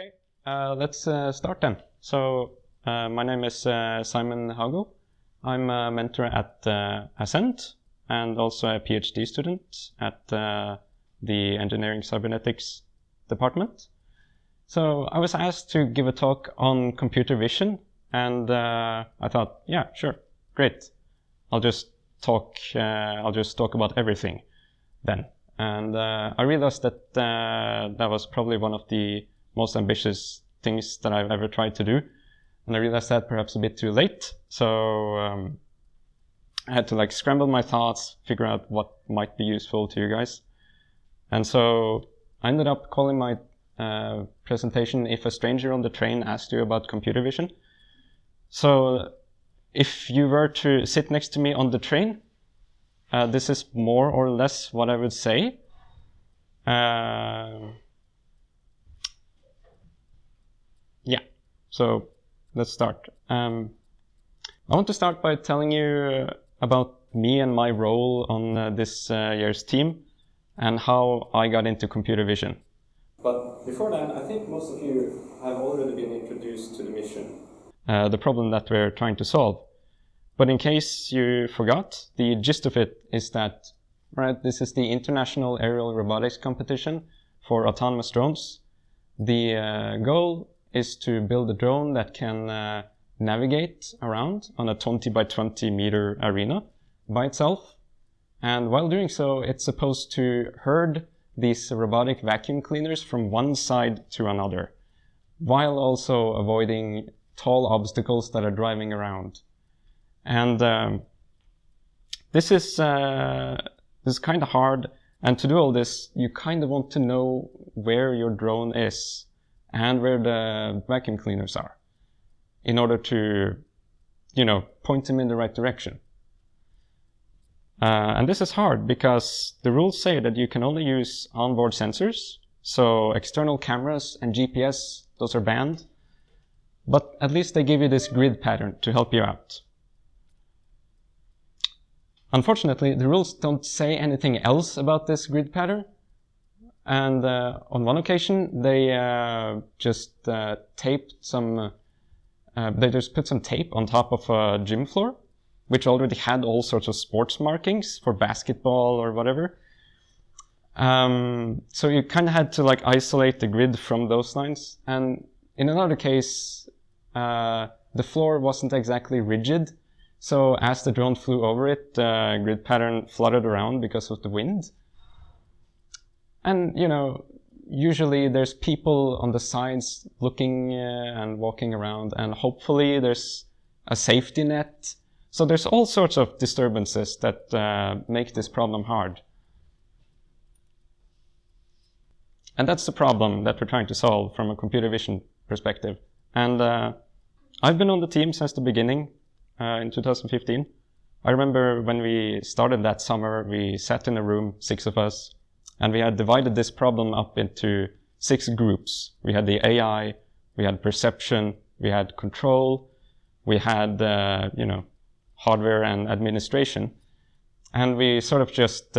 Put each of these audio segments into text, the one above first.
Okay, let's start then. So my name is Simon Hago. I'm a mentor at Ascent and also a PhD student at the Engineering Cybernetics department. So I was asked to give a talk on computer vision, and I thought, yeah, sure, great. I'll just talk about everything then. And I realized that that was probably one of the most ambitious things that I've ever tried to do. And I realized that perhaps a bit too late. So I had to scramble my thoughts, figure out what might be useful to you guys. And so I ended up calling my presentation "If a Stranger on the Train Asked You About Computer Vision." So if you were to sit next to me on the train, this is more or less what I would say. Yeah, so let's start. I want to start by telling you about me and my role on this year's team and how I got into computer vision. But before that, I think most of you have already been introduced to the mission, the problem that we're trying to solve. But in case you forgot, the gist of it is that, right, this is the International Aerial Robotics Competition for autonomous drones. The goal is to build a drone that can navigate around on a 20 by 20 meter arena by itself. And while doing so, it's supposed to herd these robotic vacuum cleaners from one side to another, while also avoiding tall obstacles that are driving around. And this is kind of hard. And to do all this, you kind of want to know where your drone is and where the vacuum cleaners are in order to, point them in the right direction. And this is hard because the rules say that you can only use onboard sensors. So external cameras and GPS, those are banned. But at least they give you this grid pattern to help you out. Unfortunately, the rules don't say anything else about this grid pattern. And on one occasion, they just put some tape on top of a gym floor, which already had all sorts of sports markings for basketball or whatever. So you kind of had to isolate the grid from those lines. And in another case, the floor wasn't exactly rigid. So as the drone flew over it, the grid pattern fluttered around because of the wind. And, usually there's people on the sides looking and walking around, and hopefully there's a safety net. So there's all sorts of disturbances that make this problem hard. And that's the problem that we're trying to solve from a computer vision perspective. And I've been on the team since the beginning. In 2015. I remember when we started that summer, we sat in a room, 6 of us, and we had divided this problem up into 6 groups. We had the AI, we had perception, we had control, we had, hardware and administration. And we sort of just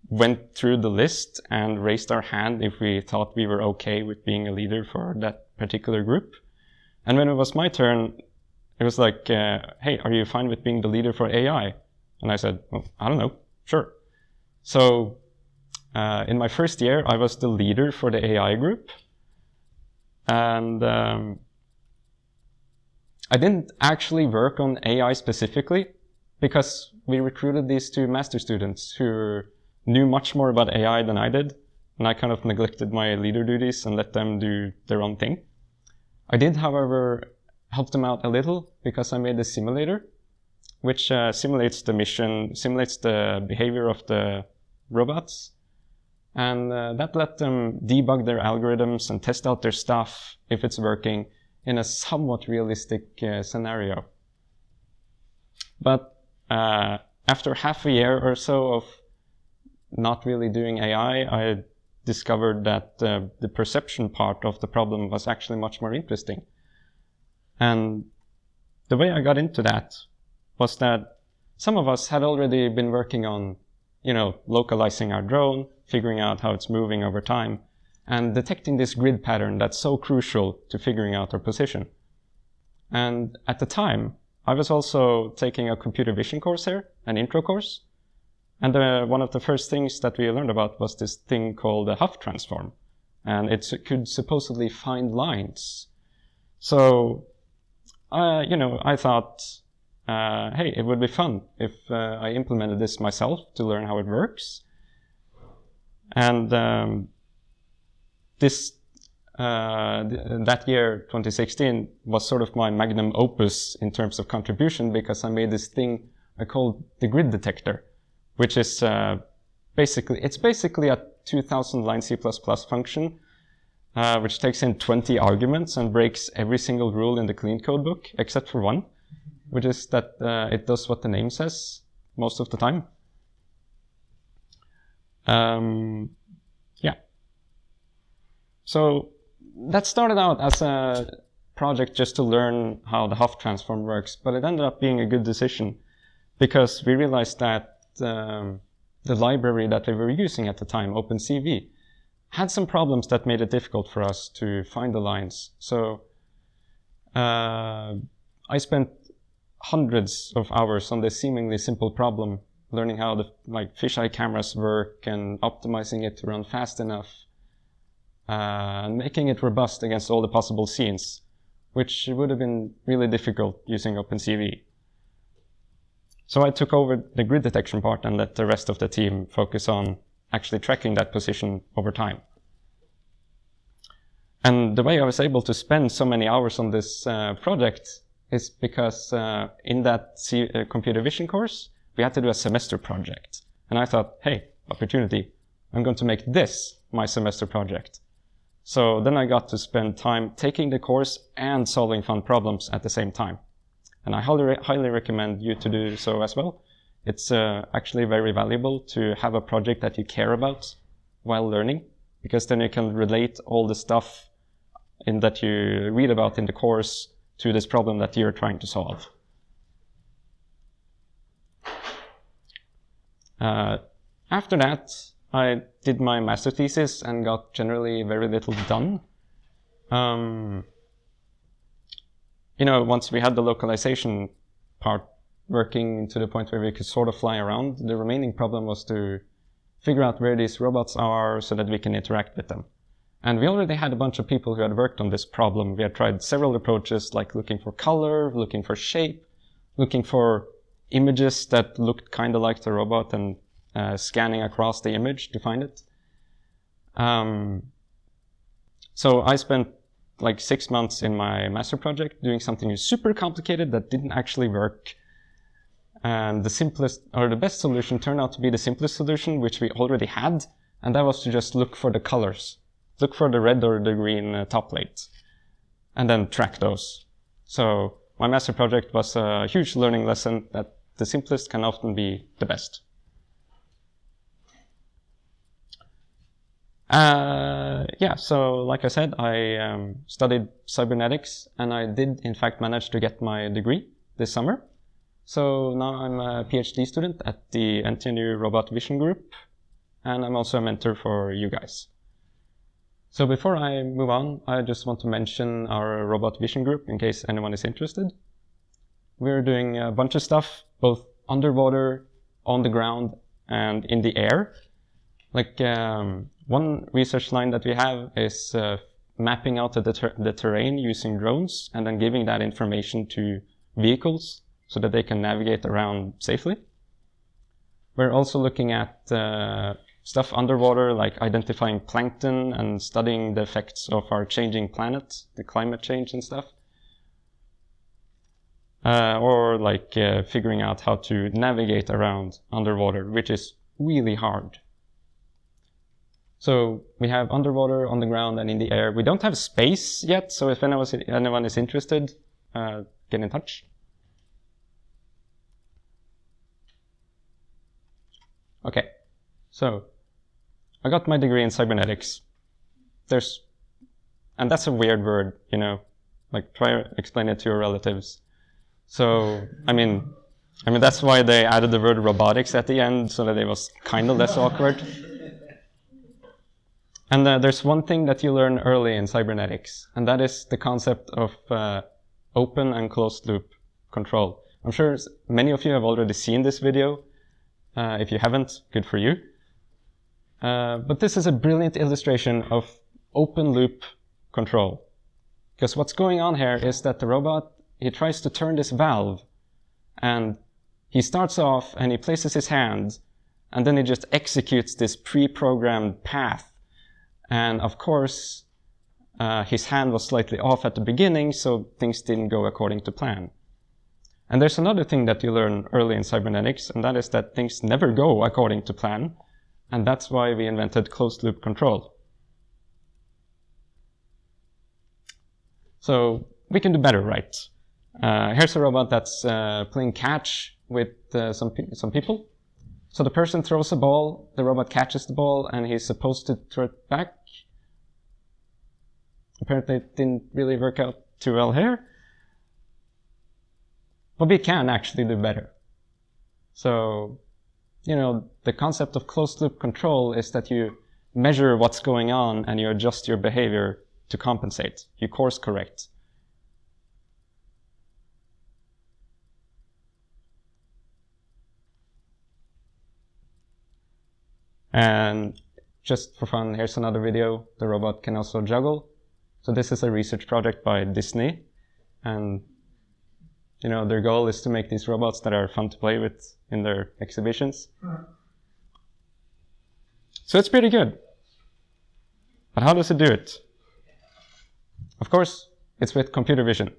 went through the list and raised our hand if we thought we were okay with being a leader for that particular group. And when it was my turn, it was like, hey, are you fine with being the leader for AI? And I said, well, I don't know, sure. So in my first year, I was the leader for the AI group. And I didn't actually work on AI specifically because we recruited these 2 master students who knew much more about AI than I did. And I kind of neglected my leader duties and let them do their own thing. I did, however, helped them out a little because I made a simulator which simulates the mission, simulates the behavior of the robots, and that let them debug their algorithms and test out their stuff if it's working in a somewhat realistic scenario. But after half a year or so of not really doing AI, I discovered that the perception part of the problem was actually much more interesting. And the way I got into that was that some of us had already been working on, localizing our drone, figuring out how it's moving over time. and detecting this grid pattern that's so crucial to figuring out our position. And at the time, I was also taking a computer vision course here, an intro course. And one of the first things that we learned about was this thing called a Huff transform. And it could supposedly find lines. So, I thought, hey, it would be fun if I implemented this myself to learn how it works. And that year, 2016, was sort of my magnum opus in terms of contribution, because I made this thing I called the grid detector, which is basically a 2000 line C++ function, which takes in 20 arguments and breaks every single rule in the clean code book, except for one, which is that it does what the name says most of the time. Yeah. So that started out as a project just to learn how the Huff transform works, but it ended up being a good decision because we realized that the library that we were using at the time, OpenCV, had some problems that made it difficult for us to find the lines. So I spent hundreds of hours on this seemingly simple problem, learning how the fisheye cameras work and optimizing it to run fast enough, and making it robust against all the possible scenes, which would have been really difficult using OpenCV. So I took over the grid detection part and let the rest of the team focus on actually tracking that position over time. And the way I was able to spend so many hours on this project is because in that computer vision course, we had to do a semester project. And I thought, hey, opportunity, I'm going to make this my semester project. So then I got to spend time taking the course and solving fun problems at the same time. And I highly recommend you to do so as well. It's actually very valuable to have a project that you care about while learning, because then you can relate all the stuff that you read about in the course to this problem that you're trying to solve. After that, I did my master thesis and got generally very little done. Once we had the localization part working to the point where we could sort of fly around, the remaining problem was to figure out where these robots are so that we can interact with them. And we already had a bunch of people who had worked on this problem. We had tried several approaches, like looking for color, looking for shape, looking for images that looked kind of like the robot, and scanning across the image to find it. So I spent like 6 months in my master project doing something super complicated that didn't actually work. And the best solution turned out to be the simplest solution, which we already had, and that was to just look for the colors. Look for the red or the green top plate, and then track those. So my master project was a huge learning lesson that the simplest can often be the best. So like I said, I studied cybernetics, and I did in fact manage to get my degree this summer. So now I'm a PhD student at the NTNU Robot Vision Group, and I'm also a mentor for you guys. So before I move on, I just want to mention our Robot Vision Group in case anyone is interested. We're doing a bunch of stuff, both underwater, on the ground, and in the air. Like one research line that we have is mapping out the terrain using drones and then giving that information to vehicles so that they can navigate around safely. We're also looking at stuff underwater, like identifying plankton and studying the effects of our changing planet, the climate change and stuff. Or like figuring out how to navigate around underwater, which is really hard. So we have underwater, on the ground, and in the air. We don't have space yet, so if anyone is interested, get in touch. Okay, so I got my degree in cybernetics. And that's a weird word, like try to explain it to your relatives. So, I mean that's why they added the word robotics at the end, so that it was kind of less awkward. And there's one thing that you learn early in cybernetics, and that is the concept of open and closed loop control. I'm sure many of you have already seen this video. If you haven't, good for you. But this is a brilliant illustration of open loop control. Because what's going on here is that the robot, he tries to turn this valve, and he starts off and he places his hand, and then he just executes this pre-programmed path. And of course, his hand was slightly off at the beginning, so things didn't go according to plan. And there's another thing that you learn early in cybernetics, and that is that things never go according to plan. And that's why we invented closed loop control. So we can do better, right? Here's a robot that's playing catch with some people. So the person throws a ball, the robot catches the ball, and he's supposed to throw it back. Apparently it didn't really work out too well here. But we can actually do better. So, you know, the concept of closed loop control is that you measure what's going on and you adjust your behavior to compensate. You course correct. And just for fun, here's another video. The robot can also juggle. So this is a research project by Disney. And, you know, their goal is to make these robots that are fun to play with in their exhibitions. So it's pretty good. But how does it do it? Of course, it's with computer vision.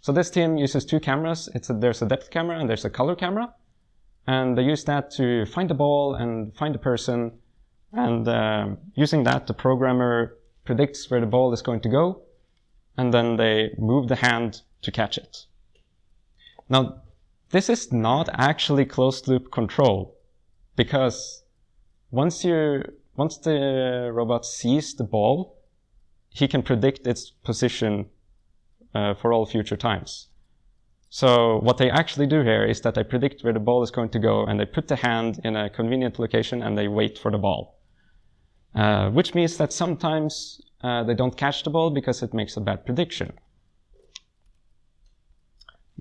So this team uses two cameras. There's a depth camera and there's a color camera. And they use that to find the ball and find the person. And using that, the programmer predicts where the ball is going to go. And then they move the hand to catch it. Now, this is not actually closed loop control, because once the robot sees the ball, he can predict its position for all future times. So what they actually do here is that they predict where the ball is going to go, and they put the hand in a convenient location and they wait for the ball. Which means that sometimes they don't catch the ball because it makes a bad prediction.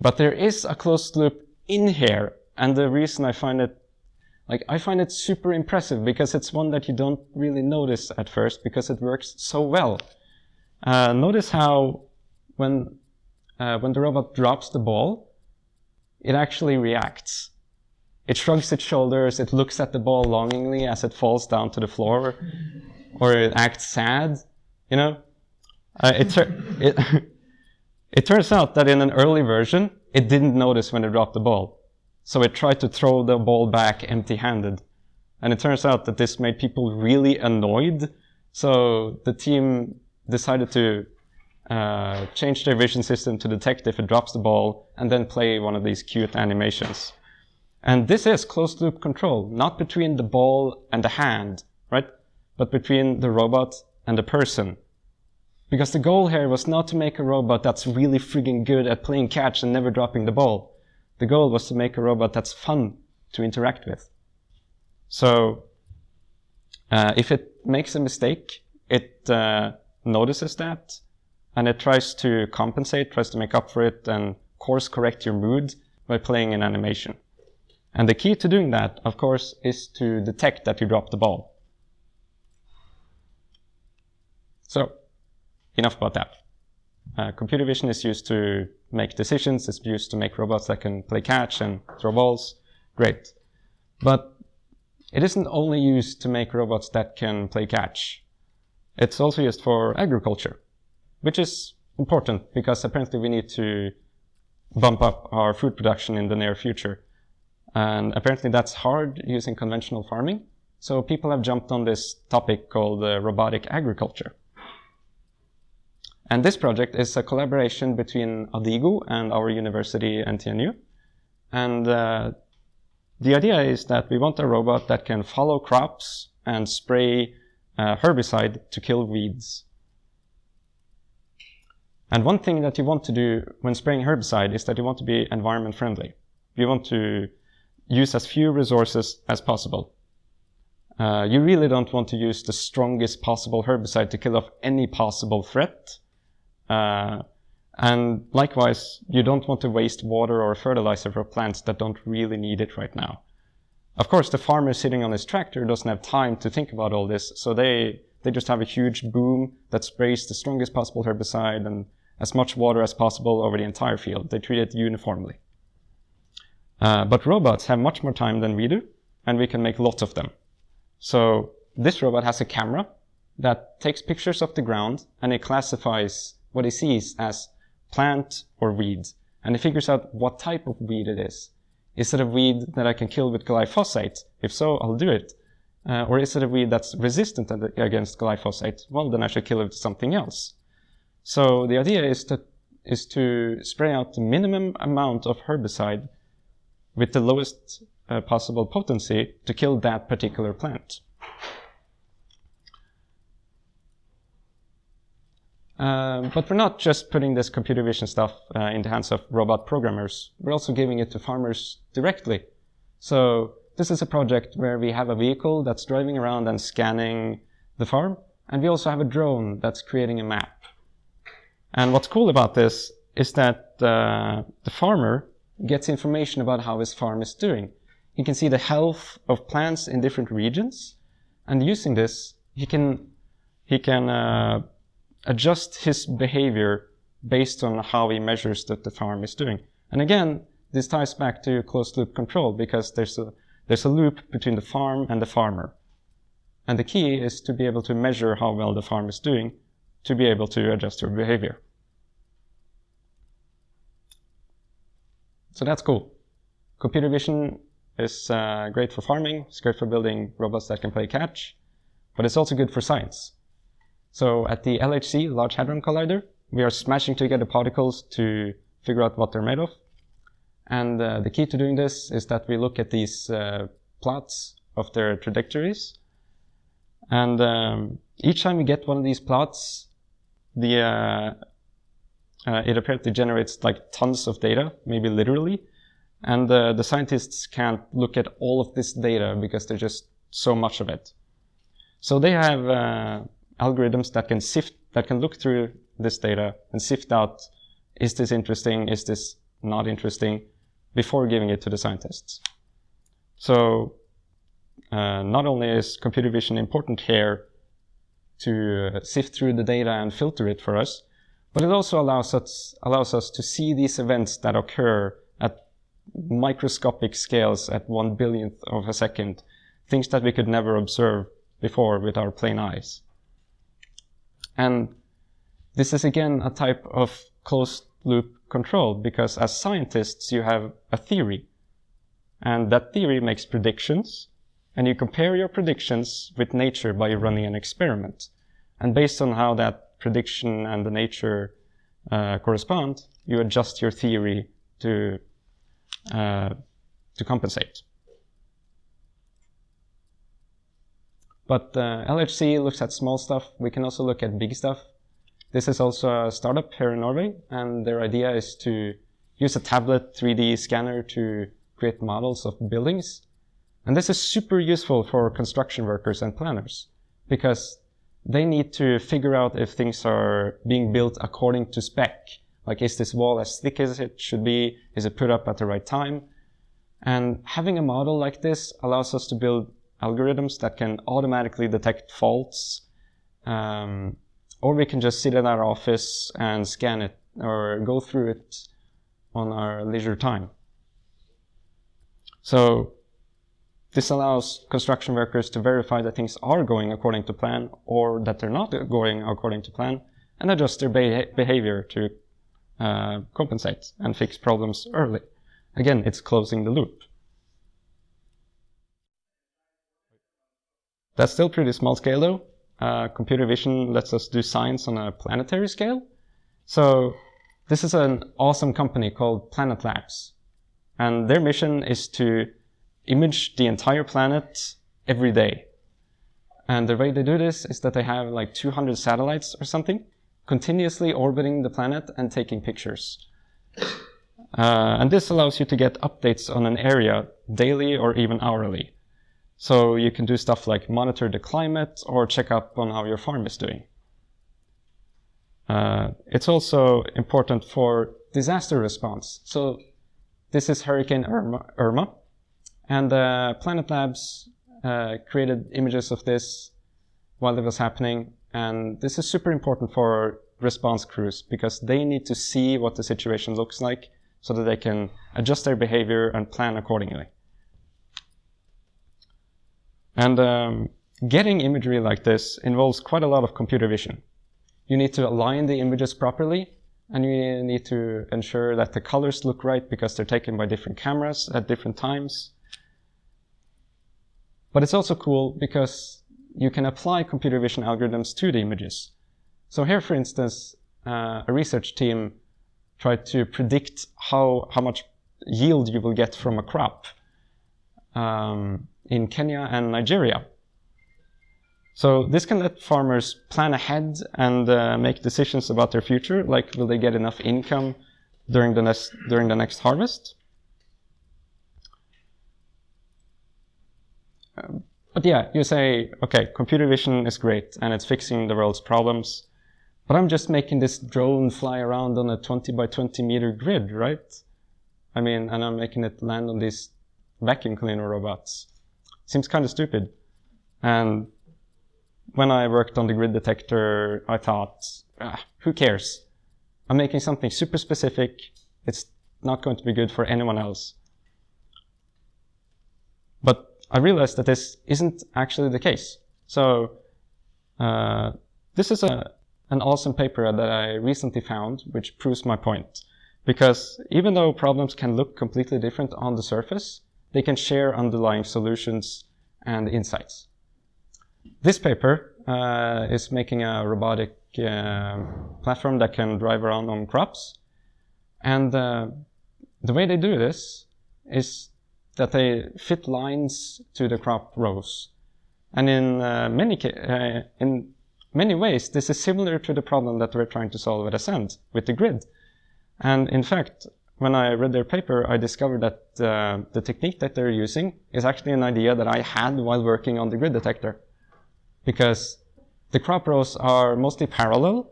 But there is a closed loop in here, and the reason I find it super impressive, because it's one that you don't really notice at first because it works so well. Notice how when the robot drops the ball, it actually reacts. It shrugs its shoulders, it looks at the ball longingly as it falls down to the floor, or it acts sad, you know? It turns out that in an early version, it didn't notice when it dropped the ball. So it tried to throw the ball back empty-handed. And it turns out that this made people really annoyed. So the team decided to change their vision system to detect if it drops the ball and then play one of these cute animations. And this is closed loop control, not between the ball and the hand, right? But between the robot and the person. Because the goal here was not to make a robot that's really friggin' good at playing catch and never dropping the ball. The goal was to make a robot that's fun to interact with. So if it makes a mistake, it notices that, and it tries to compensate, tries to make up for it, and course correct your mood by playing an animation. And the key to doing that, of course, is to detect that you dropped the ball. So, enough about that. Computer vision is used to make decisions. It's used to make robots that can play catch and throw balls. Great. But it isn't only used to make robots that can play catch. It's also used for agriculture, which is important because apparently we need to bump up our food production in the near future. And apparently that's hard using conventional farming. So people have jumped on this topic called robotic agriculture. And this project is a collaboration between Adigo and our university, NTNU. And the idea is that we want a robot that can follow crops and spray herbicide to kill weeds. And one thing that you want to do when spraying herbicide is that you want to be environment friendly. You want to use as few resources as possible. You really don't want to use the strongest possible herbicide to kill off any possible threat. And likewise, you don't want to waste water or fertilizer for plants that don't really need it right now. Of course, the farmer sitting on his tractor doesn't have time to think about all this, so they just have a huge boom that sprays the strongest possible herbicide and as much water as possible over the entire field. They treat it uniformly. But robots have much more time than we do, and we can make lots of them. So this robot has a camera that takes pictures of the ground, and it classifies what it sees as plant or weed. And it figures out what type of weed it is. Is it a weed that I can kill with glyphosate? If so, I'll do it. Or is it a weed that's resistant against glyphosate? Well, then I should kill it with something else. So the idea is to spray out the minimum amount of herbicide with the lowest possible potency to kill that particular plant. But we're not just putting this computer vision stuff in the hands of robot programmers. We're also giving it to farmers directly. So this is a project where we have a vehicle that's driving around and scanning the farm. And we also have a drone that's creating a map. And what's cool about this is that the farmer gets information about how his farm is doing. He can see the health of plants in different regions. And using this, he can adjust his behavior based on how he measures that the farm is doing. And again, this ties back to closed loop control because there's a loop between the farm and the farmer. And the key is to be able to measure how well the farm is doing to be able to adjust your behavior. So that's cool. Computer vision is great for farming, it's great for building robots that can play catch, but it's also good for science. So at the LHC, Large Hadron Collider, we are smashing together particles to figure out what they're made of. And the key to doing this is that we look at these plots of their trajectories. And each time we get one of these plots, it apparently generates like tons of data, maybe literally. And the scientists can't look at all of this data because there's just so much of it. So they have algorithms that can look through this data and sift out, is this interesting, is this not interesting, before giving it to the scientists. So not only is computer vision important here to sift through the data and filter it for us, but it also allows us to see these events that occur at microscopic scales at 1/1000th of a second, things that we could never observe before with our plain eyes. And this is again a type of closed loop control because as scientists you have a theory, and that theory makes predictions, and you compare your predictions with nature by running an experiment. And based on how that prediction and the nature correspond, you adjust your theory to compensate. But LHC looks at small stuff. We can also look at big stuff. This is also a startup here in Norway, and their idea is to use a tablet 3D scanner to create models of buildings. And this is super useful for construction workers and planners because they need to figure out if things are being built according to spec. Like, is this wall as thick as it should be? Is it put up at the right time? And having a model like this allows us to build algorithms that can automatically detect faults, or we can just sit in our office and scan it or go through it on our leisure time. So this allows construction workers to verify that things are going according to plan or that they're not going according to plan and adjust their behavior to compensate and fix problems early. Again, it's closing the loop. That's still pretty small scale though. Computer vision lets us do science on a planetary scale. So this is an awesome company called Planet Labs. And their mission is to image the entire planet every day. And the way they do this is that they have like 200 satellites or something continuously orbiting the planet and taking pictures. And this allows you to get updates on an area daily or even hourly. So you can do stuff like monitor the climate or check up on how your farm is doing. It's also important for disaster response. So this is Hurricane Irma, and Planet Labs created images of this while it was happening. And this is super important for response crews because they need to see what the situation looks like so that they can adjust their behavior and plan accordingly. And getting imagery like this involves quite a lot of computer vision. You need to align the images properly, and you need to ensure that the colors look right because they're taken by different cameras at different times. But it's also cool because you can apply computer vision algorithms to the images. So here, for instance, a research team tried to predict how much yield you will get from a crop in Kenya and Nigeria. So this can let farmers plan ahead and make decisions about their future, like will they get enough income during the next harvest? But yeah, you say, okay, computer vision is great and it's fixing the world's problems, but I'm just making this drone fly around on a 20 by 20 meter grid, right? I mean, and I'm making it land on these vacuum cleaner robots. Seems kind of stupid. And when I worked on the grid detector, I thought, who cares? I'm making something super specific. It's not going to be good for anyone else. But I realized that this isn't actually the case. So this is an awesome paper that I recently found, which proves my point. Because even though problems can look completely different on the surface, they can share underlying solutions and insights. This paper is making a robotic platform that can drive around on crops. And the way they do this is that they fit lines to the crop rows. And in many ways, this is similar to the problem that we're trying to solve at Ascend with the grid. And in fact, when I read their paper, I discovered that the technique that they're using is actually an idea that I had while working on the grid detector. Because the crop rows are mostly parallel,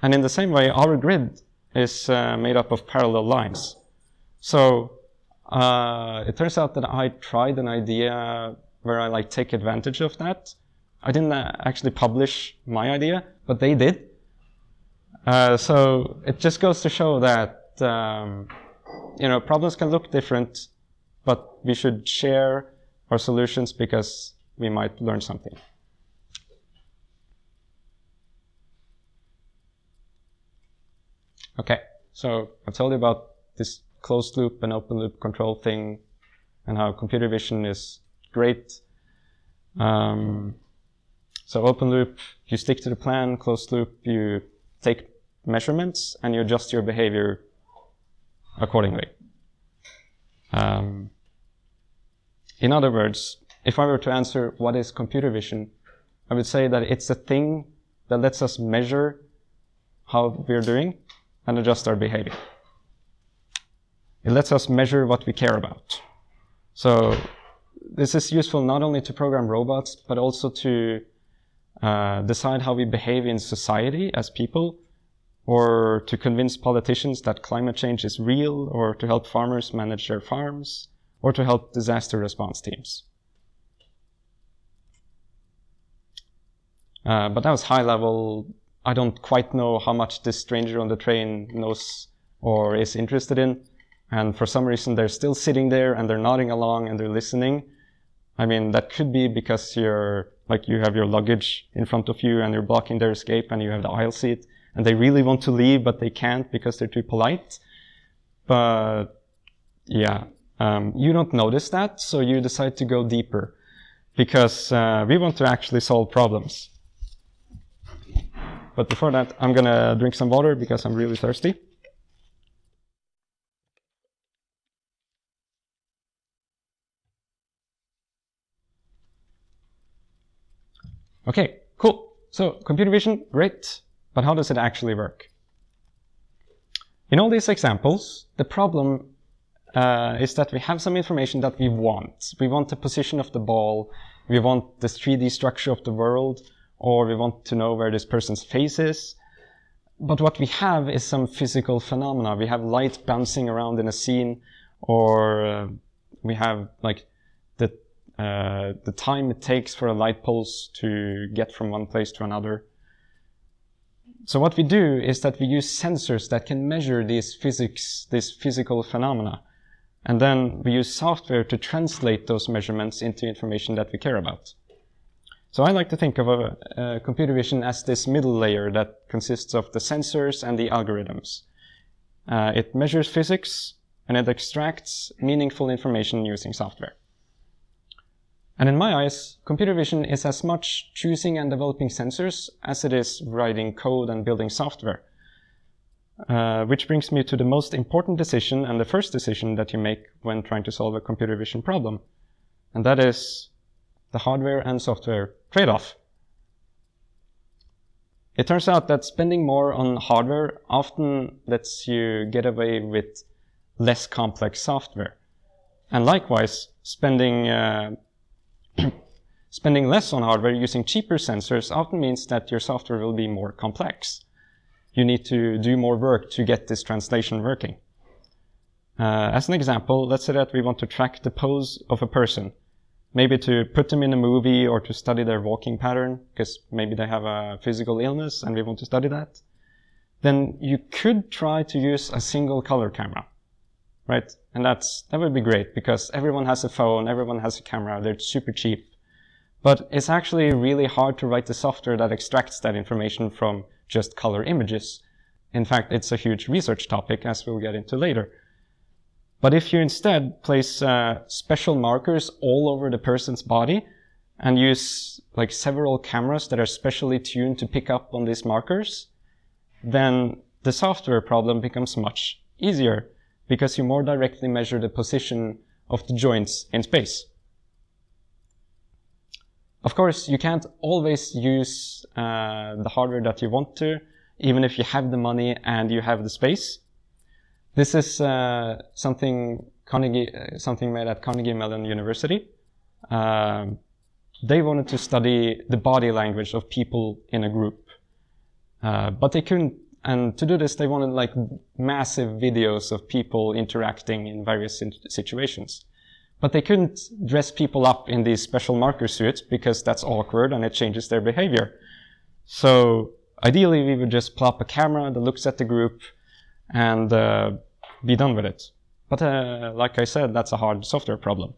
and in the same way, our grid is made up of parallel lines. So it turns out that I tried an idea where I take advantage of that. I didn't actually publish my idea, but they did. So it just goes to show that problems can look different, but we should share our solutions because we might learn something. Okay, so I've told you about this closed loop and open loop control thing and how computer vision is great. So open loop, you stick to the plan. Closed loop, you take measurements and you adjust your behavior accordingly. In other words, if I were to answer what is computer vision, I would say that it's a thing that lets us measure how we're doing and adjust our behavior. It lets us measure what we care about. So this is useful not only to program robots, but also to decide how we behave in society as people, or to convince politicians that climate change is real, or to help farmers manage their farms, or to help disaster response teams. But that was high level. I don't quite know how much this stranger on the train knows or is interested in. And for some reason, they're still sitting there and they're nodding along and they're listening. I mean, that could be because you have your luggage in front of you and you're blocking their escape and you have the aisle seat and they really want to leave, but they can't because they're too polite. But yeah, you don't notice that, so you decide to go deeper because we want to actually solve problems. But before that, I'm gonna drink some water because I'm really thirsty. Okay, cool. So computer vision, great. But how does it actually work? In all these examples, the problem is that we have some information that we want. We want the position of the ball, we want the 3D structure of the world, or we want to know where this person's face is. But what we have is some physical phenomena. We have light bouncing around in a scene, or we have like the time it takes for a light pulse to get from one place to another. So what we do is that we use sensors that can measure these physical phenomena. And then we use software to translate those measurements into information that we care about. So I like to think of computer vision as this middle layer that consists of the sensors and the algorithms. It measures physics and it extracts meaningful information using software. And in my eyes, computer vision is as much choosing and developing sensors as it is writing code and building software. Which brings me to the most important decision and the first decision that you make when trying to solve a computer vision problem. And that is the hardware and software trade-off. It turns out that spending more on hardware often lets you get away with less complex software. And likewise, spending less on hardware using cheaper sensors often means that your software will be more complex. You need to do more work to get this translation working. As an example, let's say that we want to track the pose of a person, maybe to put them in a movie or to study their walking pattern, because maybe they have a physical illness and we want to study that. Then you could try to use a single color camera, right? And that would be great because everyone has a phone, everyone has a camera, they're super cheap. But it's actually really hard to write the software that extracts that information from just color images. In fact, it's a huge research topic, as we'll get into later. But if you instead place special markers all over the person's body and use like several cameras that are specially tuned to pick up on these markers, then the software problem becomes much easier because you more directly measure the position of the joints in space. Of course, you can't always use the hardware that you want to, even if you have the money and you have the space. This is something made at Carnegie Mellon University. They wanted to study the body language of people in a group, but they couldn't. And to do this, they wanted like massive videos of people interacting in various situations. But they couldn't dress people up in these special marker suits because that's awkward and it changes their behavior. So ideally, we would just plop a camera that looks at the group and be done with it. But like I said, that's a hard software problem.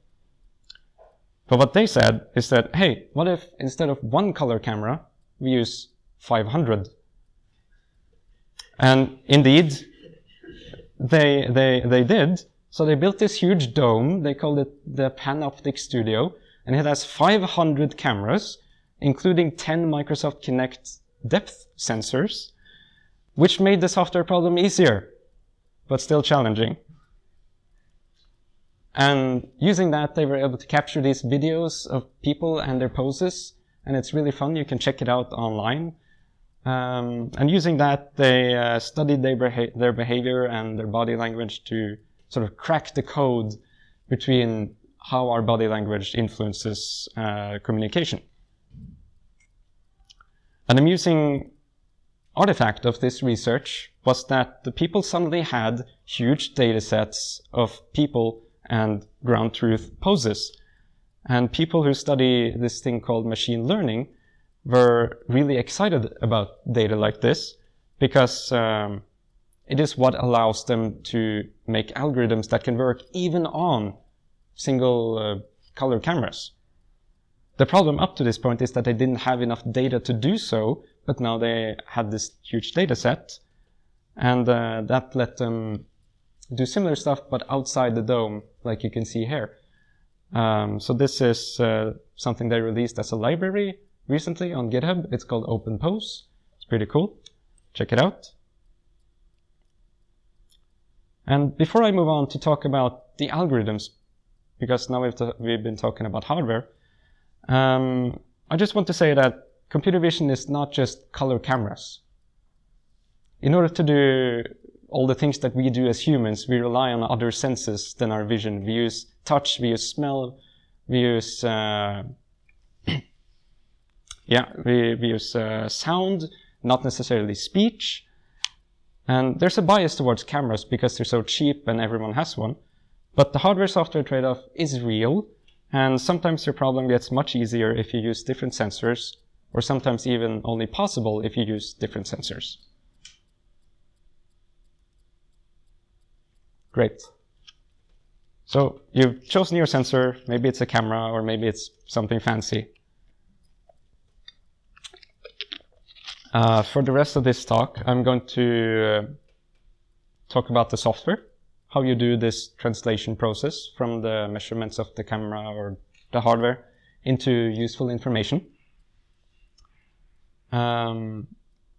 But what they said is that, hey, what if instead of one color camera, we use 500? And indeed, they did. So they built this huge dome. They called it the Panoptic Studio. And it has 500 cameras, including 10 Microsoft Kinect depth sensors, which made the software problem easier, but still challenging. And using that, they were able to capture these videos of people and their poses. And it's really fun. You can check it out online. And using that, they studied their behavior and their body language to sort of crack the code between how our body language influences communication. An amusing artifact of this research was that the people suddenly had huge data sets of people and ground truth poses. And people who study this thing called machine learning were really excited about data like this because it is what allows them to make algorithms that can work even on single color cameras. The problem up to this point is that they didn't have enough data to do so, but now they had this huge data set, and that let them do similar stuff, but outside the dome, like you can see here. So this is something they released as a library recently on GitHub. It's called OpenPose. It's pretty cool. Check it out. And before I move on to talk about the algorithms, because now we've been talking about hardware, I just want to say that computer vision is not just color cameras. In order to do all the things that we do as humans, we rely on other senses than our vision. We use touch, we use smell, we use we use sound, not necessarily speech. And there's a bias towards cameras because they're so cheap and everyone has one. But the hardware-software trade-off is real, and sometimes your problem gets much easier if you use different sensors, or sometimes even only possible if you use different sensors. Great. So you've chosen your sensor, maybe it's a camera or maybe it's something fancy. For the rest of this talk, I'm going to talk about the software, how you do this translation process from the measurements of the camera or the hardware into useful information. Do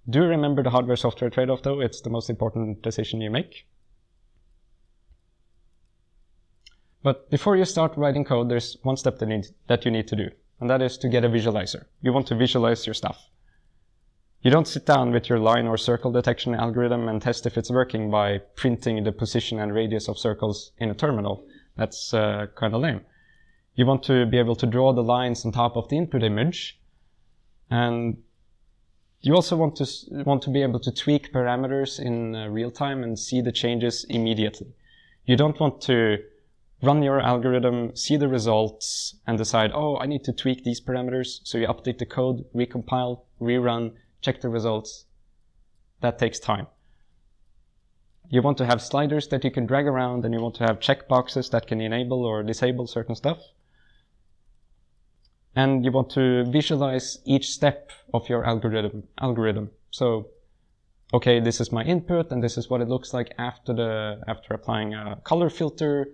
remember the hardware-software trade-off though, it's the most important decision you make. But before you start writing code, there's one step that you need to do, and that is to get a visualizer. You want to visualize your stuff. You don't sit down with your line or circle detection algorithm and test if it's working by printing the position and radius of circles in a terminal. That's kind of lame. You want to be able to draw the lines on top of the input image, and you also want to be able to tweak parameters in real time and see the changes immediately. You don't want to run your algorithm, see the results, and decide, oh, I need to tweak these parameters. So you update the code, recompile, rerun, check the results. That takes time. You want to have sliders that you can drag around, and you want to have checkboxes that can enable or disable certain stuff. And you want to visualize each step of your algorithm. So, okay, this is my input, and this is what it looks like after applying a color filter.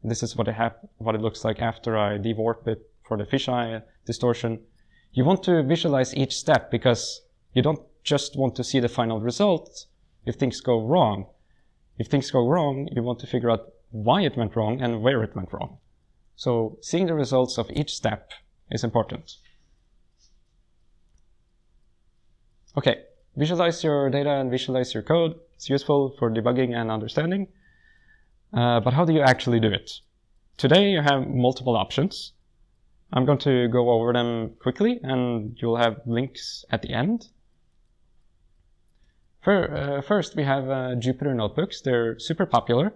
This is what it looks like after I dewarp it for the fisheye distortion. You want to visualize each step because you don't just want to see the final result if things go wrong. If things go wrong, you want to figure out why it went wrong and where it went wrong. So seeing the results of each step is important. Okay, visualize your data and visualize your code. It's useful for debugging and understanding. But how do you actually do it? Today you have multiple options. I'm going to go over them quickly, and you'll have links at the end. First, we have Jupyter notebooks. They're super popular,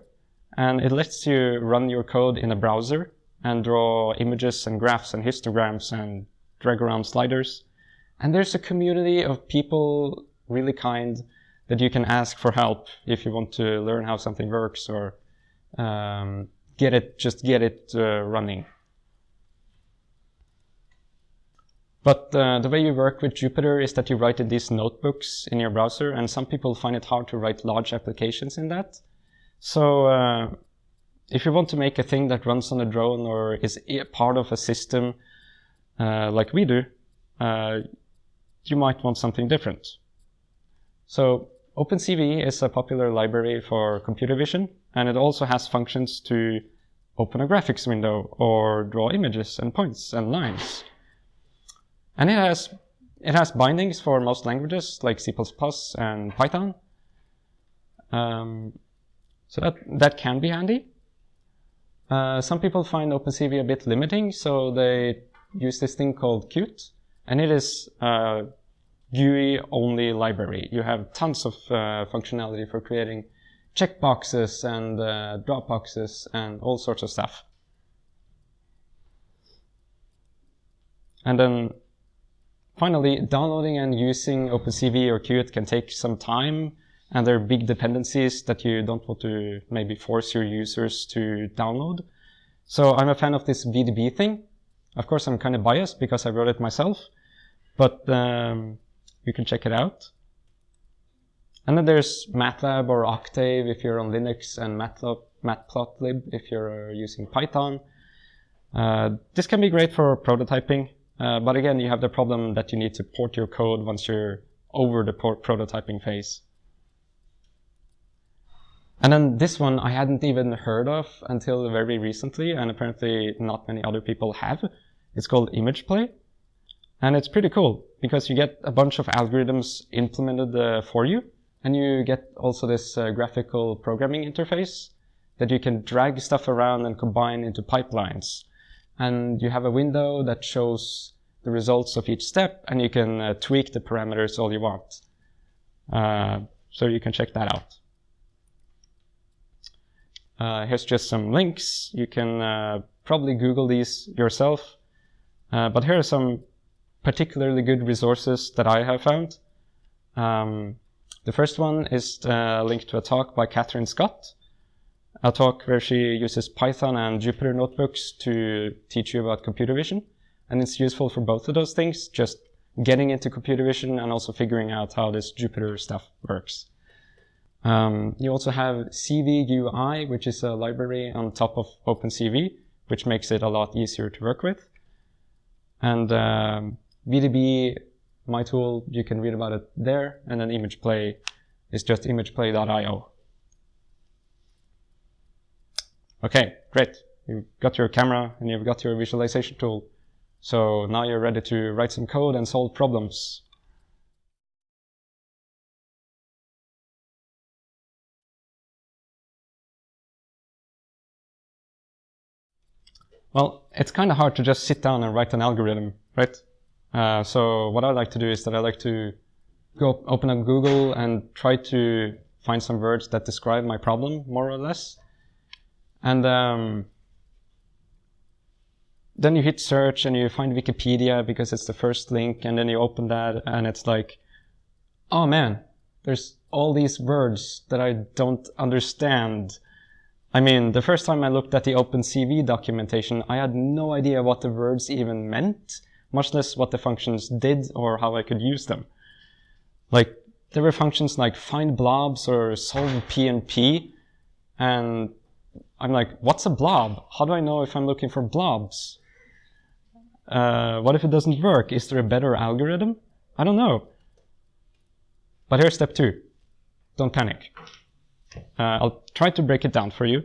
and it lets you run your code in a browser and draw images and graphs and histograms and drag around sliders. And there's a community of people, really kind, that you can ask for help if you want to learn how something works or get it running. But the way you work with Jupyter is that you write in these notebooks in your browser, and some people find it hard to write large applications in that. So if you want to make a thing that runs on a drone or is part of a system like we do, you might want something different. So OpenCV is a popular library for computer vision, and it also has functions to open a graphics window or draw images and points and lines. And it has bindings for most languages like C++ and Python. So that can be handy. Some people find OpenCV a bit limiting, so they use this thing called Qt, and it is a GUI-only library. You have tons of functionality for creating checkboxes and dropboxes and all sorts of stuff. And then finally, downloading and using OpenCV or Qt can take some time, and there are big dependencies that you don't want to maybe force your users to download. So I'm a fan of this VDB thing. Of course, I'm kind of biased because I wrote it myself, but you can check it out. And then there's MATLAB or Octave if you're on Linux, and Matplotlib if you're using Python. This can be great for prototyping. But again, you have the problem that you need to port your code once you're over the prototyping phase. And then this one I hadn't even heard of until very recently, and apparently not many other people have. It's called ImagePlay. And it's pretty cool because you get a bunch of algorithms implemented for you, And you get also this graphical programming interface that you can drag stuff around and combine into pipelines. And you have a window that shows the results of each step, and you can tweak the parameters all you want. So you can check that out. Here's just some links. You can probably Google these yourself. But here are some particularly good resources that I have found. The first one is a link to a talk by Catherine Scott, a talk where she uses Python and Jupyter notebooks to teach you about computer vision. And it's useful for both of those things, just getting into computer vision and also figuring out how this Jupyter stuff works. You also have CV UI, which is a library on top of OpenCV, which makes it a lot easier to work with. And VDB, my tool, you can read about it there. And then ImagePlay is just imageplay.io. Okay, great. You've got your camera and you've got your visualization tool. So now you're ready to write some code and solve problems. Well, it's kind of hard to just sit down and write an algorithm, right? So what I like to do is that I like to go open up Google and try to find some words that describe my problem, more or less. And then you hit search and you find Wikipedia because it's the first link, and then you open that and it's like, oh man, there's all these words that I don't understand. I mean, the first time I looked at the OpenCV documentation, I had no idea what the words even meant, much less what the functions did or how I could use them. Like, there were functions like find blobs or solve PNP, and I'm like, what's a blob? How do I know if I'm looking for blobs? What if it doesn't work? Is there a better algorithm? I don't know. But here's step 2. Don't panic. I'll try to break it down for you.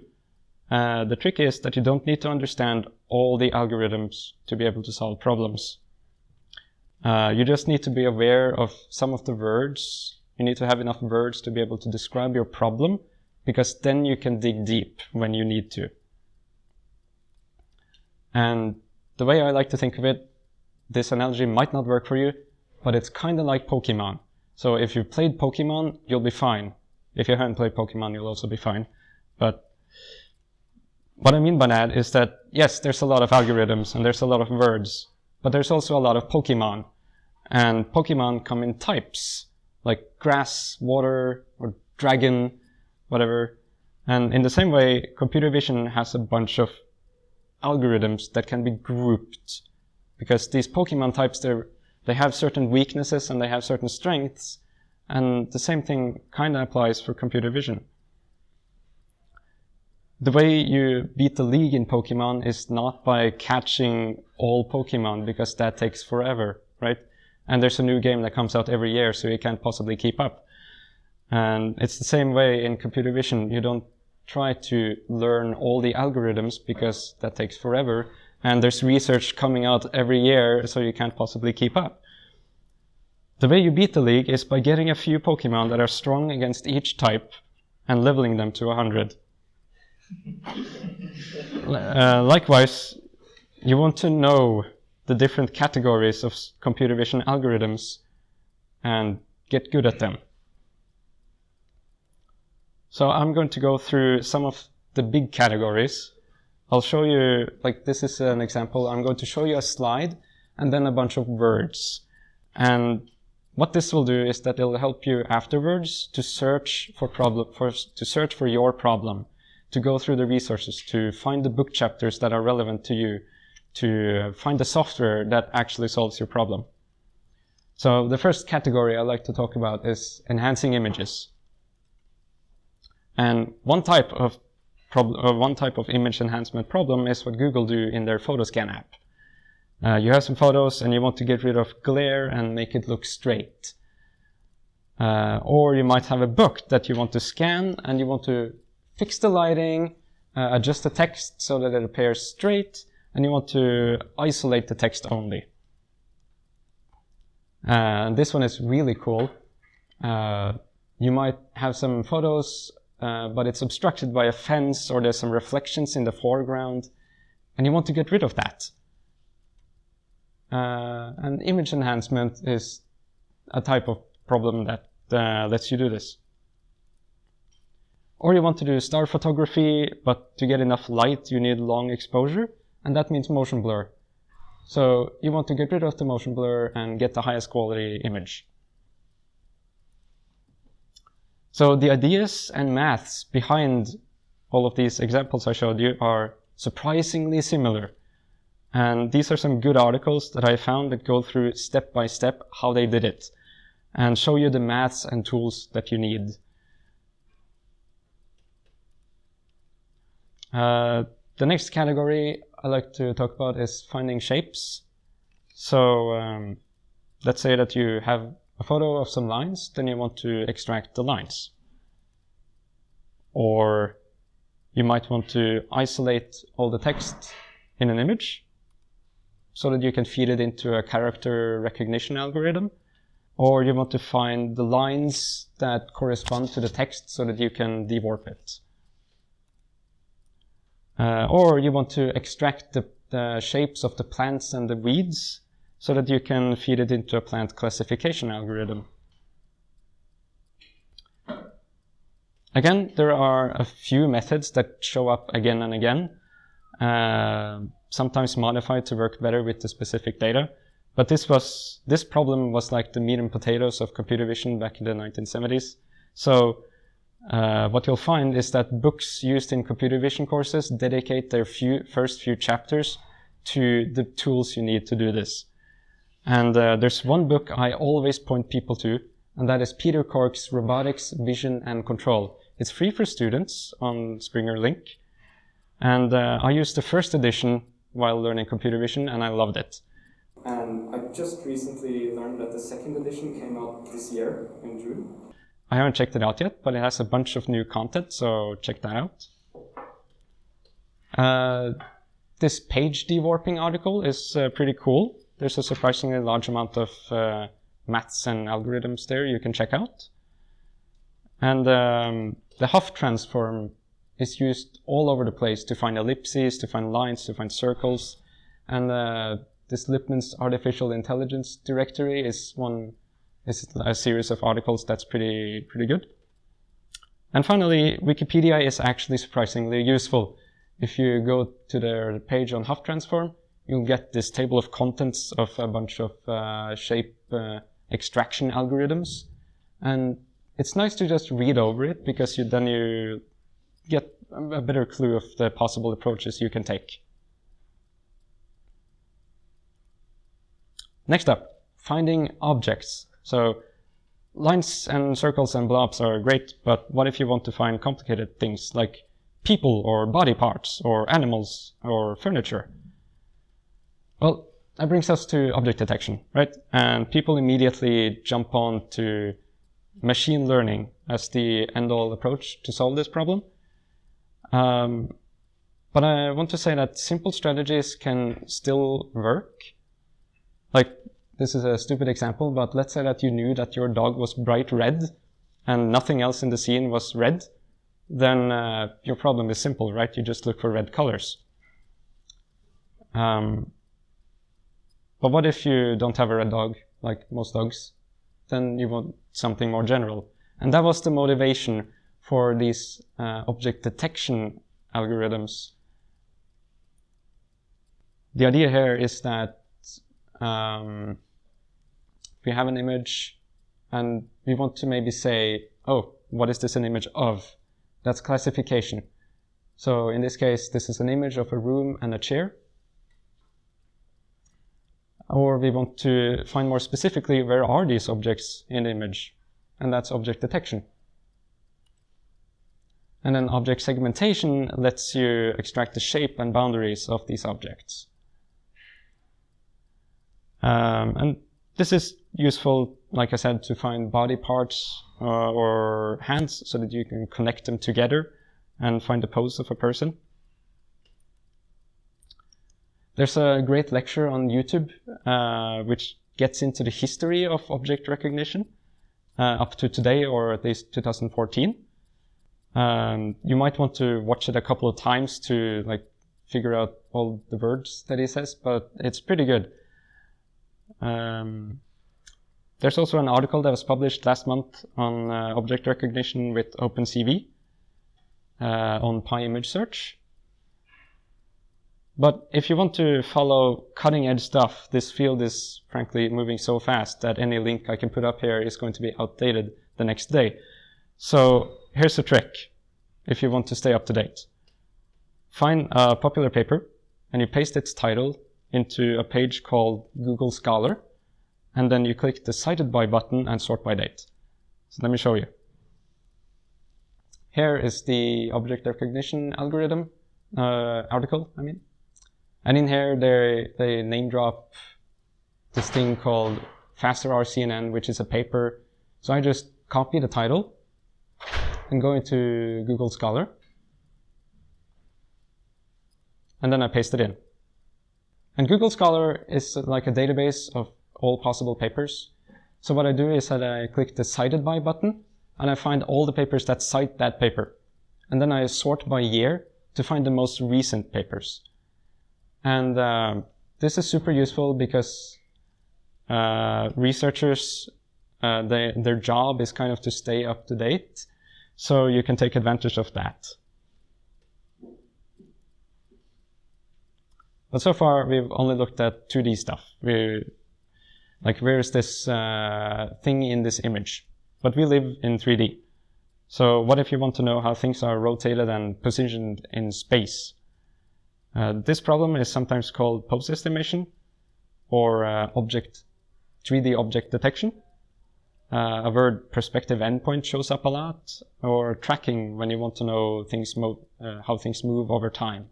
The trick is that you don't need to understand all the algorithms to be able to solve problems. You just need to be aware of some of the words. You need to have enough words to be able to describe your problem, because then you can dig deep when you need to. And the way I like to think of it, this analogy might not work for you, but it's kind of like Pokemon. So if you've played Pokemon, you'll be fine. If you haven't played Pokemon, you'll also be fine. But what I mean by that is that, yes, there's a lot of algorithms and there's a lot of words, but there's also a lot of Pokemon. And Pokemon come in types, like grass, water, or dragon, whatever. And in the same way, computer vision has a bunch of algorithms that can be grouped, because these Pokemon types, they have certain weaknesses and they have certain strengths, and the same thing kind of applies for computer vision. The way you beat the league in Pokemon is not by catching all Pokemon, because that takes forever, right? And there's a new game that comes out every year, so you can't possibly keep up. And it's the same way in computer vision. You don't try to learn all the algorithms, because that takes forever. And there's research coming out every year, so you can't possibly keep up. The way you beat the league is by getting a few Pokemon that are strong against each type and leveling them to 100. Likewise, you want to know the different categories of computer vision algorithms and get good at them. So I'm going to go through some of the big categories. I'll show you, like this is an example. I'm going to show you a slide and then a bunch of words. And what this will do is that it'll help you afterwards to search for your problem, to go through the resources, to find the book chapters that are relevant to you, to find the software that actually solves your problem. So the first category I like to talk about is enhancing images. And one type of image enhancement problem is what Google do in their PhotoScan app. You have some photos and you want to get rid of glare and make it look straight. Or you might have a book that you want to scan and you want to fix the lighting, adjust the text so that it appears straight, and you want to isolate the text only. This one is really cool. You might have some photos, but it's obstructed by a fence, or there's some reflections in the foreground, and you want to get rid of that. And image enhancement is a type of problem that lets you do this. Or you want to do star photography, but to get enough light you need long exposure, and that means motion blur. So you want to get rid of the motion blur and get the highest quality image. So the ideas and maths behind all of these examples I showed you are surprisingly similar. And these are some good articles that I found that go through step by step how they did it and show you the maths and tools that you need. The next category I like to talk about is finding shapes. So let's say that you have a photo of some lines, then you want to extract the lines. Or you might want to isolate all the text in an image so that you can feed it into a character recognition algorithm. Or you want to find the lines that correspond to the text so that you can dewarp it. Or you want to extract the shapes of the plants and the weeds so that you can feed it into a plant classification algorithm. Again, there are a few methods that show up again and again, sometimes modified to work better with the specific data. But this problem was like the meat and potatoes of computer vision back in the 1970s. So what you'll find is that books used in computer vision courses dedicate their first few chapters to the tools you need to do this. And there's one book I always point people to, and that is Peter Cork's Robotics, Vision and Control. It's free for students on Springer Link. And I used the first edition while learning computer vision, and I loved it. And I just recently learned that the second edition came out this year in June. I haven't checked it out yet, but it has a bunch of new content, so check that out. This page dewarping article is pretty cool. There's a surprisingly large amount of maths and algorithms there you can check out. And the Huff transform is used all over the place to find ellipses, to find lines, to find circles. And this Lipman's artificial intelligence directory is a series of articles that's pretty good. And finally, Wikipedia is actually surprisingly useful. If you go to their page on Huff transform, you'll get this table of contents of a bunch of shape extraction algorithms. And it's nice to just read over it because then you get a better clue of the possible approaches you can take. Next up, finding objects. So lines and circles and blobs are great, but what if you want to find complicated things like people or body parts or animals or furniture? Well, that brings us to object detection, right? And people immediately jump on to machine learning as the end-all approach to solve this problem. But I want to say that simple strategies can still work. Like, this is a stupid example, but let's say that you knew that your dog was bright red and nothing else in the scene was red, then your problem is simple, right? You just look for red colors. But what if you don't have a red dog, like most dogs? Then you want something more general. And that was the motivation for these object detection algorithms. The idea here is that we have an image and we want to maybe say, oh, what is this an image of? That's classification. So in this case, this is an image of a room and a chair. Or we want to find more specifically, where are these objects in the image? And that's object detection. And then object segmentation lets you extract the shape and boundaries of these objects. And this is useful, like I said, to find body parts or hands so that you can connect them together and find the pose of a person. There's a great lecture on YouTube which gets into the history of object recognition. up to today, or at least 2014. You might want to watch it a couple of times to like figure out all the words that he says, but it's pretty good. There's also an article that was published last month on object recognition with OpenCV on PyImage search. But if you want to follow cutting-edge stuff, this field is frankly moving so fast that any link I can put up here is going to be outdated the next day. So here's a trick if you want to stay up to date. Find a popular paper and you paste its title into a page called Google Scholar, and then you click the Cited By button and sort by date. So let me show you. Here is the object recognition algorithm article, I mean. And in here, they name drop this thing called Faster RCNN, which is a paper. So I just copy the title and go into Google Scholar. And then I paste it in. And Google Scholar is like a database of all possible papers. So what I do is that I click the Cited By button, and I find all the papers that cite that paper. And then I sort by year to find the most recent papers. And this is super useful because researchers, their job is kind of to stay up to date. So you can take advantage of that. But so far, we've only looked at 2D stuff. Like, where is this thing in this image? But we live in 3D. So what if you want to know how things are rotated and positioned in space? This problem is sometimes called pose estimation, or 3D object detection. A word perspective endpoint shows up a lot, or tracking when you want to know how things move over time.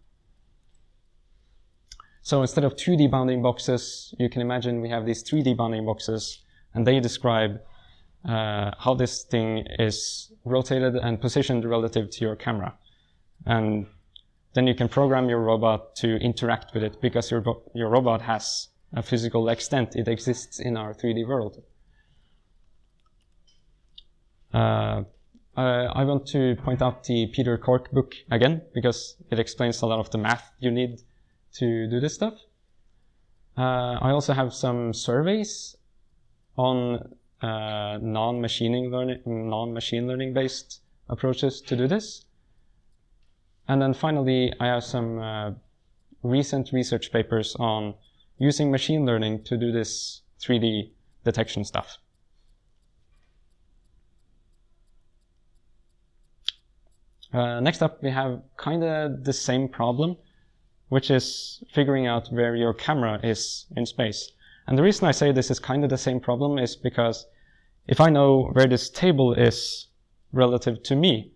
So instead of 2D bounding boxes, you can imagine we have these 3D bounding boxes, and they describe how this thing is rotated and positioned relative to your camera. And then you can program your robot to interact with it because your robot has a physical extent. It exists in our 3D world. I want to point out the Peter Cork book again because it explains a lot of the math you need to do this stuff. I also have some surveys on non-machine learning based approaches to do this. And then finally, I have some recent research papers on using machine learning to do this 3D detection stuff. Next up, we have kind of the same problem, which is figuring out where your camera is in space. And the reason I say this is kind of the same problem is because if I know where this table is relative to me,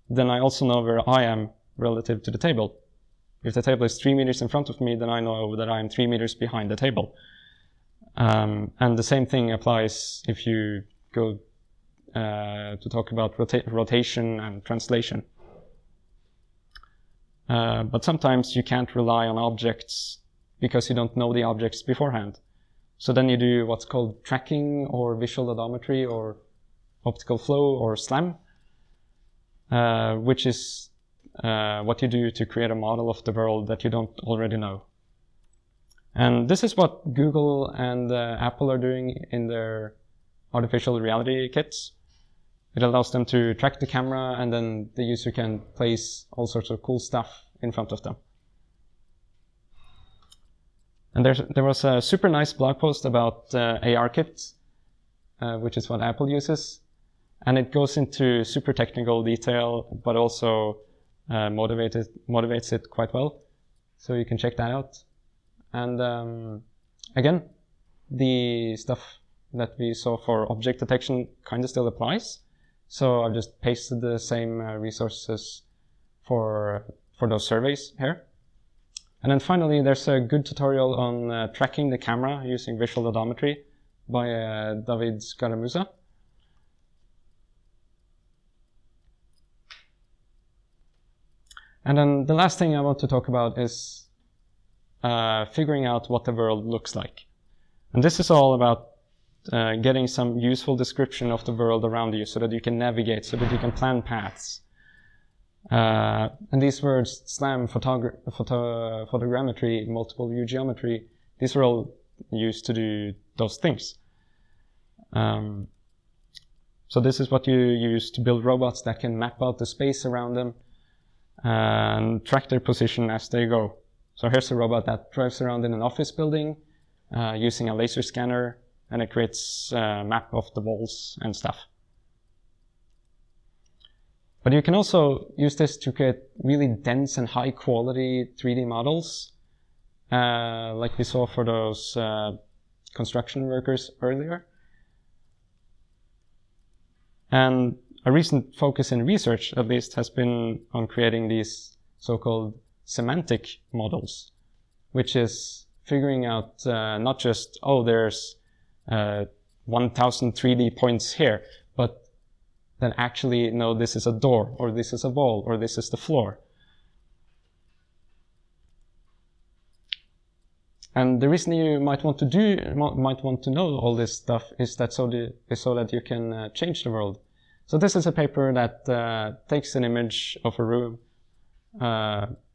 then I also know where I am relative to the table. If the table is 3 meters in front of me, then I know that I'm 3 meters behind the table. And the same thing applies if you go to talk about rotation and translation. But sometimes you can't rely on objects because you don't know the objects beforehand. So then you do what's called tracking or visual odometry or optical flow or SLAM, which is what you do to create a model of the world that you don't already know. And this is what Google and Apple are doing in their artificial reality kits. It allows them to track the camera, and then the user can place all sorts of cool stuff in front of them. And there was a super nice blog post about ARKit, which is what Apple uses. And it goes into super technical detail, but also motivates it quite well. So you can check that out. And again, the stuff that we saw for object detection kind of still applies. So I've just pasted the same resources for those surveys here. And then finally, there's a good tutorial on tracking the camera using visual odometry by David Scaramuza. And then the last thing I want to talk about is figuring out what the world looks like. And this is all about getting some useful description of the world around you so that you can navigate, so that you can plan paths. And these words, SLAM, photogrammetry, multiple view geometry, these are all used to do those things. So this is what you use to build robots that can map out the space around them and track their position as they go. So here's a robot that drives around in an office building using a laser scanner, and it creates a map of the walls and stuff. But you can also use this to create really dense and high quality 3D models, like we saw for those construction workers earlier. And a recent focus in research, at least, has been on creating these so-called semantic models, which is figuring out not just, oh, there's 1,000 3D points here, but then actually, no, this is a door, or this is a wall, or this is the floor. And the reason you might want to know all this stuff is that so that you can change the world. So this is a paper that takes an image of a room,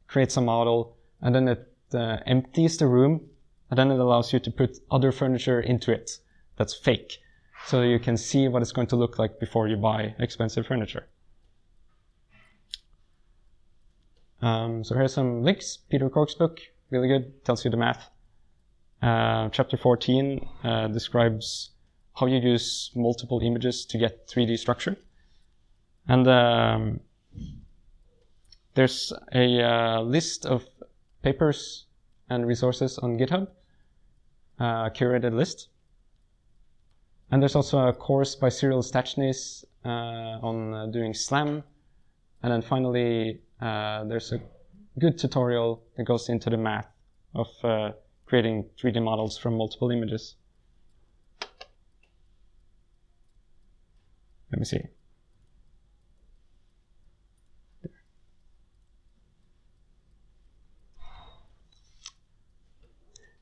creates a model, and then it empties the room, and then it allows you to put other furniture into it that's fake, so you can see what it's going to look like before you buy expensive furniture. So here's some links. Peter Cork's book, really good, tells you the math. Chapter 14 describes how you use multiple images to get 3D structure. And there's a list of papers and resources on GitHub, a curated list. And there's also a course by Cyril Stachny's on doing SLAM. And then finally, there's a good tutorial that goes into the math of creating 3D models from multiple images. Let me see.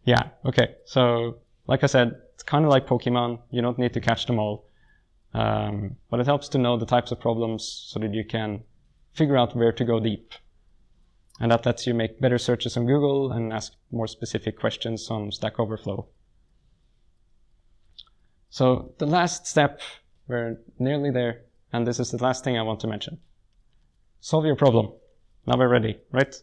Yeah, okay. So, like I said, it's kind of like Pokemon. You don't need to catch them all. But it helps to know the types of problems so that you can figure out where to go deep. And that lets you make better searches on Google and ask more specific questions on Stack Overflow. So the last step, we're nearly there, and this is the last thing I want to mention. Solve your problem. Now we're ready, right?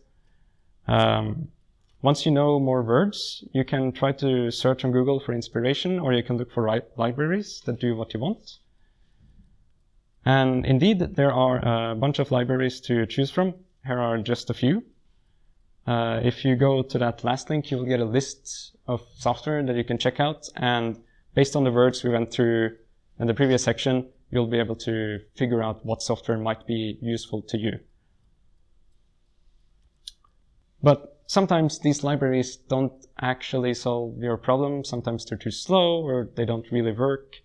Once you know more words, you can try to search on Google for inspiration, or you can look for libraries that do what you want. And indeed, there are a bunch of libraries to choose from. Here are just a few. If you go to that last link, you will get a list of software that you can check out. And based on the words we went through in the previous section, you'll be able to figure out what software might be useful to you. But sometimes these libraries don't actually solve your problem. Sometimes they're too slow or they don't really work.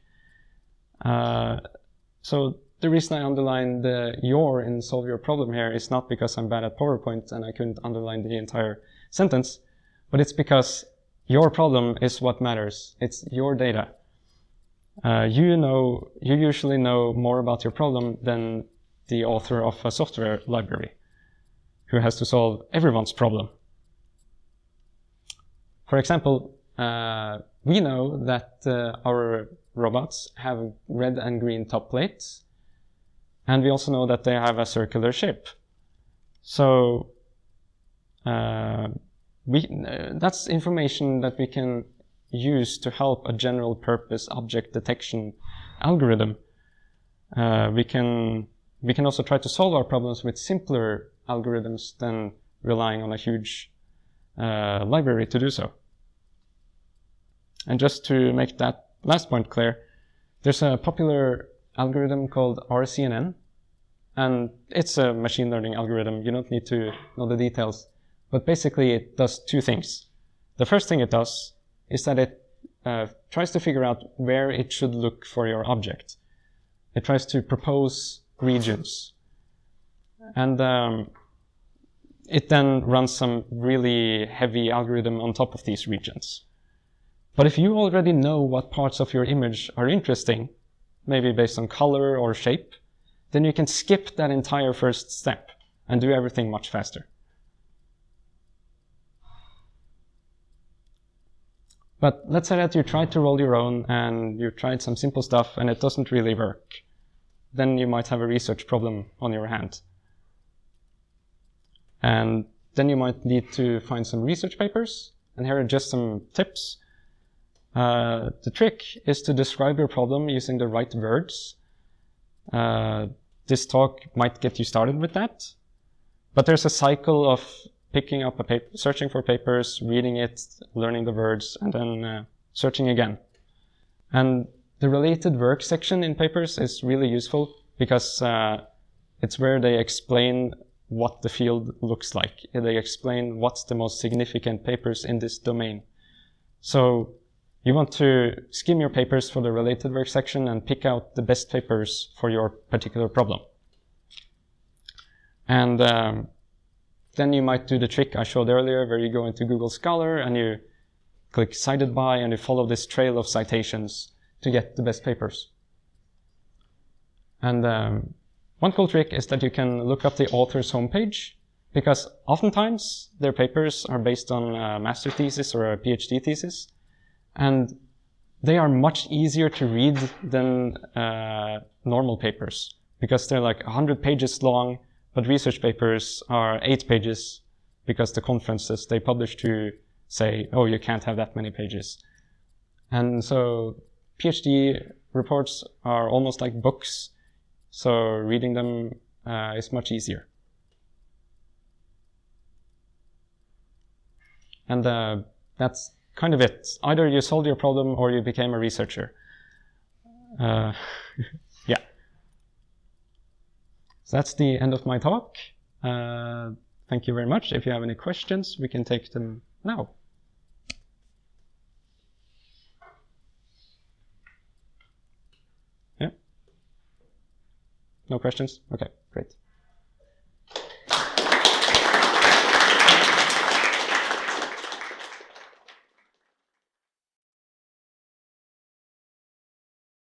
So the reason I underlined the your in solve your problem here is not because I'm bad at PowerPoint and I couldn't underline the entire sentence, but it's because your problem is what matters. It's your data. You usually know more about your problem than the author of a software library who has to solve everyone's problem. For example, we know that our robots have red and green top plates, and we also know that they have a circular shape. So that's information that we can use to help a general purpose object detection algorithm. We can also try to solve our problems with simpler algorithms than relying on a huge library to do so. And just to make that last point clear, there's a popular algorithm called RCNN, and it's a machine learning algorithm. You don't need to know the details, but basically it does two things. The first thing it does is that it tries to figure out where it should look for your object. It tries to propose regions. And it then runs some really heavy algorithm on top of these regions. But if you already know what parts of your image are interesting, maybe based on color or shape, then you can skip that entire first step and do everything much faster. But let's say that you tried to roll your own and you tried some simple stuff and it doesn't really work. Then you might have a research problem on your hand. And then you might need to find some research papers. And here are just some tips. The trick is to describe your problem using the right words. This talk might get you started with that. But there's a cycle of picking up a paper, searching for papers, reading it, learning the words, and then searching again. And the related work section in papers is really useful because it's where they explain what the field looks like. They explain what's the most significant papers in this domain. So you want to skim your papers for the related work section and pick out the best papers for your particular problem. And then you might do the trick I showed earlier where you go into Google Scholar and you click cited by and you follow this trail of citations to get the best papers. And one cool trick is that you can look up the author's homepage because oftentimes their papers are based on a master thesis or a PhD thesis. And they are much easier to read than normal papers because they're like 100 pages long, but research papers are 8 pages because the conferences they publish to say, oh, you can't have that many pages. And so PhD reports are almost like books, so reading them is much easier. And that's kind of it. Either you solved your problem or you became a researcher. Yeah. So that's the end of my talk. Thank you very much. If you have any questions, we can take them now. Yeah? No questions? Okay, great.